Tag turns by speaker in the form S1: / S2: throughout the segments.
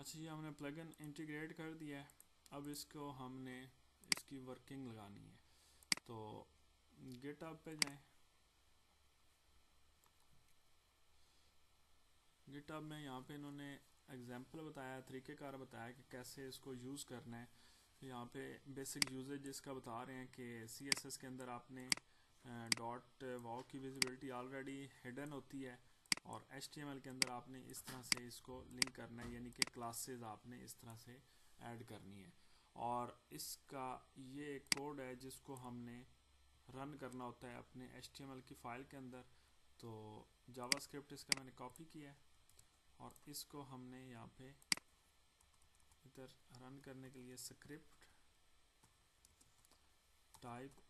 S1: अच्छा, ये हमने प्लगइन इंटीग्रेट कर दिया है। अब इसको हमने इसकी वर्किंग लगानी है। तो गिटहब पे जाएं। गिटहब में यहाँ पे इन्होंने एग्जांपल बताया, तरीक़ेकार बताया कि कैसे इसको यूज़ करना है। यहाँ पे बेसिक यूजेज इसका बता रहे हैं कि CSS के अंदर आपने डॉट वाव की विजिबिलिटी ऑलरेडी हिडन होती है, और HTML के अंदर आपने इस तरह से इसको लिंक करना है, यानी कि क्लासेस आपने इस तरह से ऐड करनी है। और इसका ये एक कोड है जिसको हमने रन करना होता है अपने HTML की फ़ाइल के अंदर। तो जावास्क्रिप्ट इसका मैंने कॉपी किया है और इसको हमने यहाँ पे इधर रन करने के लिए script type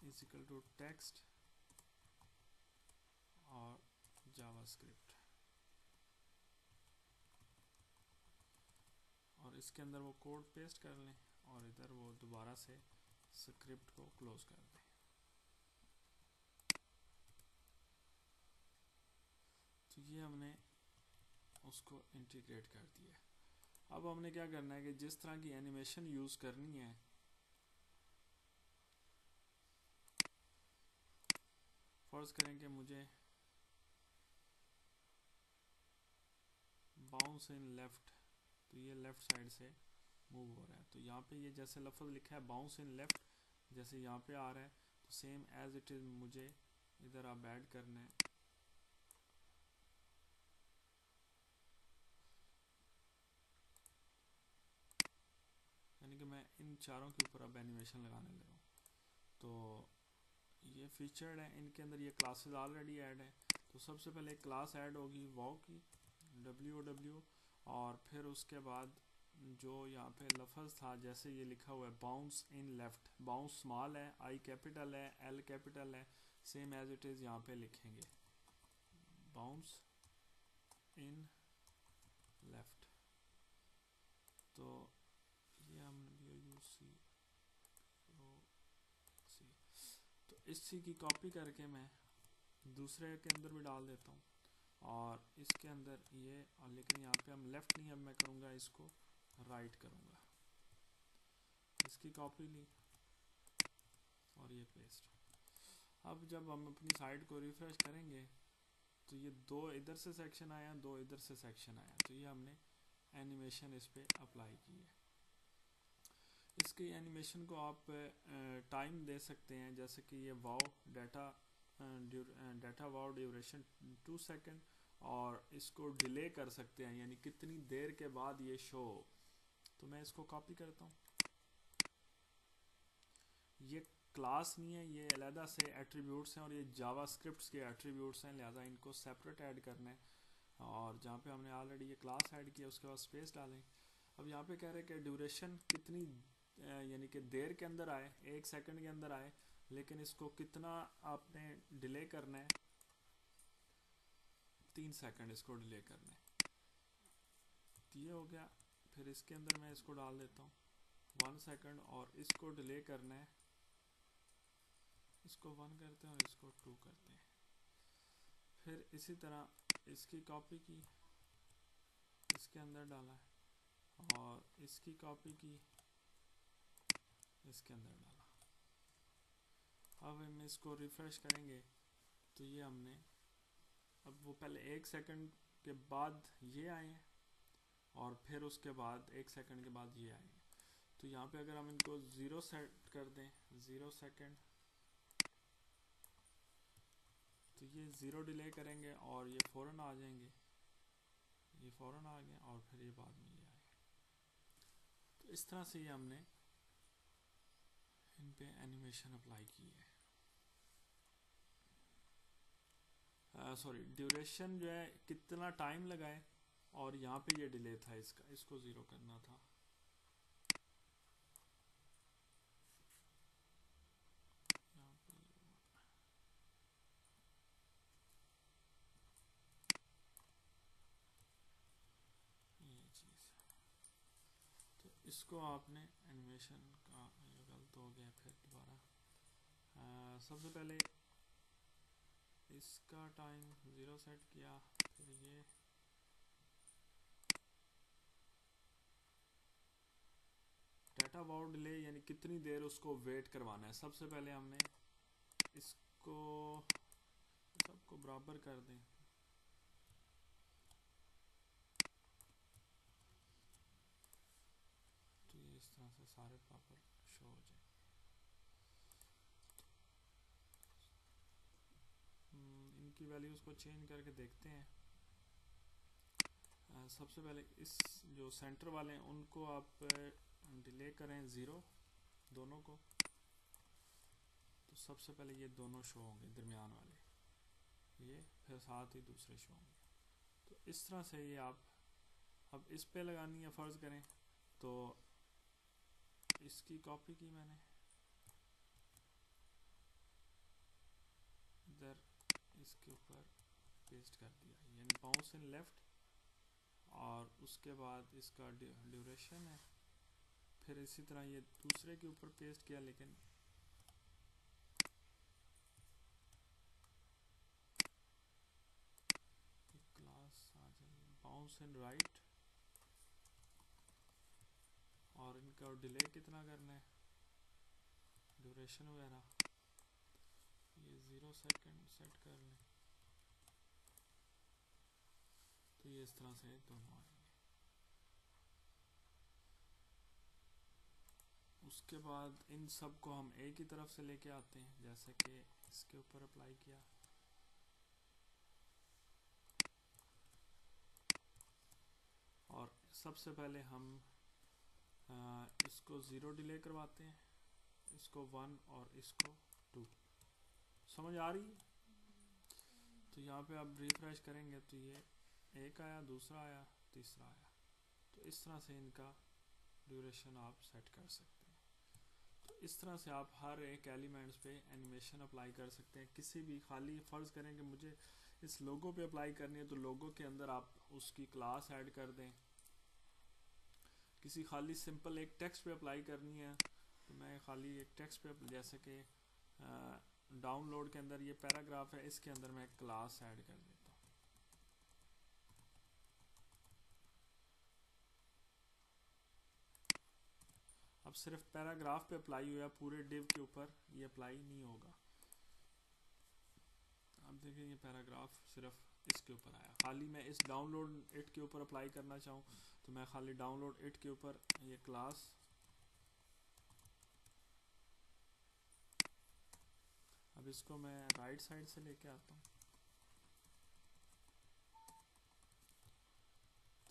S1: is equal to text और जावास्क्रिप्ट, और इसके अंदर वो कोड पेस्ट कर लें और इधर वो दोबारा से स्क्रिप्ट को क्लोज कर दें। तो ये हमने उसको इंटीग्रेट कर दिया। अब हमने क्या करना है कि जिस तरह की एनिमेशन यूज़ करनी है, फर्ज करें कि मुझे बाउंस इन लेफ्ट, तो ये लेफ़्ट साइड से मूव हो रहा है। तो यहाँ पे ये जैसे लफ्ज़ लिखा है बाउंस इन लेफ़्ट, जैसे यहाँ पे आ रहा है, तो सेम एज इट इज़ मुझे इधर आप ऐड करना है। यानी कि मैं इन चारों के ऊपर अब एनिमेशन लगाने लगा हूँ। तो ये फीचर्ड है, इनके अंदर ये क्लासेस ऑलरेडी ऐड है। तो सबसे पहले एक क्लास ऐड होगी वाव की, WOW, और फिर उसके बाद जो यहाँ पे लफ्ज़ था, जैसे ये लिखा हुआ है बाउंस इन लेफ़्ट, बाउंस स्मॉल है, I कैपिटल है, L कैपिटल है, सेम एज इट इज़ यहाँ पे लिखेंगे बाउंस इन लेफ़्ट। तो ये हम यूसी तो इसी की कॉपी करके मैं दूसरे के अंदर भी डाल देता हूँ, और इसके अंदर ये, और लेकिन यहाँ पे हम लेफ़्ट नहीं, अब मैं करूँगा इसको राइट करूँगा। इसकी कॉपी ली और ये पेस्ट। अब जब हम अपनी साइट को रिफ्रेश करेंगे तो ये दो इधर से सेक्शन आया, दो इधर से सेक्शन आया। तो ये हमने एनिमेशन इस पे अप्लाई की है। इसकी एनिमेशन को आप टाइम दे सकते हैं, जैसे कि ये वाव डाटा वाव ड्यूरेशन 2 सेकंड, और इसको डिले कर सकते हैं, यानी कितनी देर के बाद ये शो। तो मैं इसको कॉपी करता हूँ। ये क्लास नहीं है, ये अलहदा से एट्रीब्यूट्स हैं, और ये जावास्क्रिप्ट के एट्रीब्यूट्स हैं, लिहाजा इनको सेपरेट ऐड करना है। और जहाँ पे हमने ऑलरेडी ये क्लास ऐड किया उसके बाद स्पेस डालें। अब यहाँ पे कह रहे हैं कि ड्यूरेशन कितनी, यानी कि देर के अंदर आए, 1 सेकंड के अंदर आए, लेकिन इसको कितना आपने डिले करना है, 3 सेकंड इसको डिले करना है। तो ये हो गया। फिर इसके अंदर मैं इसको डाल देता हूँ 1 सेकंड, और इसको डिले करना है, इसको 1 करते हैं और इसको 2 करते हैं। फिर इसी तरह इसकी कॉपी की, इसके अंदर डाला है, और इसकी कॉपी की, इसके अंदर डाला। अब हम इसको रिफ्रेश करेंगे तो ये हमने, अब वो पहले 1 सेकंड के बाद ये आए हैं, और फिर उसके बाद 1 सेकंड के बाद ये आएंगे। तो यहाँ पे अगर हम इनको 0 सेट कर दें, 0 सेकंड, तो ये 0 डिले करेंगे और ये फ़ौरन आ जाएंगे, ये फ़ौरन आ गए, और फिर ये बाद में ये आए। तो इस तरह से ये हमने इन पे एनिमेशन अप्लाई की है। सॉरी, ड्यूरेशन जो है कितना टाइम लगाए, और यहाँ पे ये डिले था इसका, इसको 0 करना था। यहाँ पे ये चीज़, तो इसको आपने एनिमेशन का, ये गलत हो गया, फिर दोबारा सबसे पहले इसका टाइम 0 सेट किया, फिर ये डेटा वाउ डिले यानी कितनी देर उसको वेट करवाना है। सबसे पहले हमने इसको सबको बराबर कर दें, तो ये इस तरह से सारे प्रॉपर शो हो जाए। इनकी वैल्यूज़ को चेंज करके देखते हैं। सबसे पहले इस जो सेंटर वाले हैं उनको आप डिले करें 0 दोनों को, तो सबसे पहले ये दोनों शो होंगे दरमियान वाले, ये फिर साथ ही दूसरे शो होंगे। तो इस तरह से ये आप अब इस पे लगानी है। फ़र्ज़ करें तो इसकी कॉपी की मैंने इधर इसके ऊपर पेस्ट कर दिया, यानी बाउंस इन लेफ़्ट, और उसके बाद इसका ड्यूरेशन है। फिर इसी तरह ये दूसरे के ऊपर पेस्ट किया, लेकिन क्लास आ जाएगी बाउंस इन राइट, और इनका डिले कितना करना है, ड्यूरेशन वगैरह ये 0 सेकंड सेट कर लें। तो ये इस तरह से दोनों आएंगे। उसके बाद इन सब को हम एक ही तरफ से लेके आते हैं, जैसे कि इसके ऊपर अप्लाई किया, और सबसे पहले हम इसको 0 डिले करवाते हैं, इसको 1 और इसको 2। समझ आ रही है? तो यहाँ पे आप रिफ्रेश करेंगे तो ये एक आया, दूसरा आया, तीसरा आया। तो इस तरह से इनका ड्यूरेशन आप सेट कर सकते हैं। तो इस तरह से आप हर एक एलिमेंट्स पे एनिमेशन अप्लाई कर सकते हैं। किसी भी खाली फ़र्ज़ करें कि मुझे इस लोगो पे अप्लाई करनी है, तो लोगो के अंदर आप उसकी क्लास ऐड कर दें। किसी खाली सिंपल एक टेक्स्ट पे अप्लाई करनी है, तो मैं खाली एक टेक्स्ट पे, जैसे कि डाउनलोड के अंदर ये पैराग्राफ है, इसके अंदर मैं क्लास ऐड कर देता हूँ। अब सिर्फ पैराग्राफ पे अप्लाई हुआ, पूरे डिव के ऊपर ये अप्लाई नहीं होगा। अब देखिए ये पैराग्राफ सिर्फ इसके ऊपर आया। खाली मैं इस डाउनलोड इट के ऊपर अप्लाई करना चाहूँ, तो मैं खाली डाउनलोड इट के ऊपर ये क्लास, अब इसको मैं राइट साइड से लेके आता हूँ,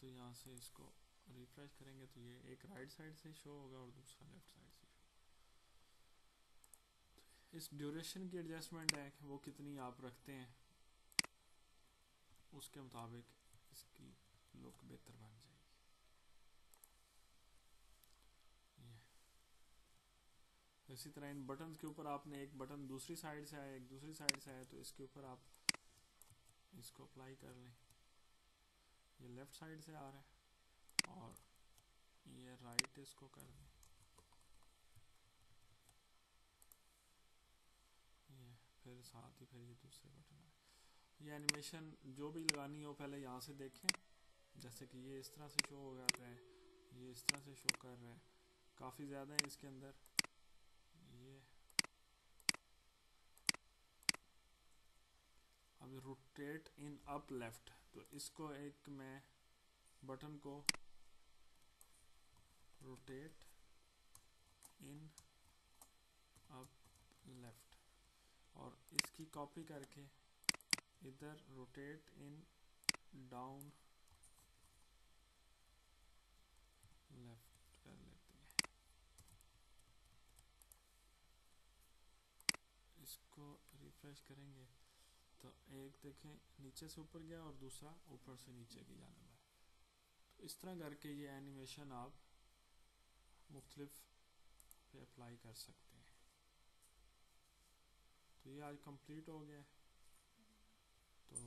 S1: तो यहाँ से इसको रिफ्रेश करेंगे तो ये एक राइट साइड से शो होगा और दूसरा लेफ्ट साइड से। तो इस ड्यूरेशन की एडजस्टमेंट है कि वो कितनी आप रखते हैं, उसके मुताबिक इसकी लुक बेहतर बन जाएगी। इसी तरह इन बटन्स के ऊपर आपने एक बटन दूसरी साइड से आया, एक दूसरी साइड से आया, तो इसके ऊपर आप इसको अप्लाई कर लें। ये लेफ़्ट साइड से आ रहा है और ये राइट इसको कर दें। ये फिर साथ ही फिर ये दूसरे बटन आए। ये एनिमेशन जो भी लगानी हो पहले यहाँ से देखें, जैसे कि ये इस तरह से शो हो रहा है, ये इस तरह से शो कर रहा है, काफ़ी ज़्यादा है इसके अंदर। ये अब रोटेट इन अप लेफ्ट, तो इसको एक मैं बटन को रोटेट इन अप लेफ्ट, और इसकी कॉपी करके इधर रोटेट इन डाउन लेफ्ट कर लेते हैं। इसको रिफ्रेश करेंगे तो एक देखें नीचे से ऊपर गया और दूसरा ऊपर से नीचे की जानिब है। तो इस तरह करके ये एनिमेशन आप मुख्तलिफ पे अप्लाई कर सकते हैं। तो ये आज कंप्लीट हो गया। तो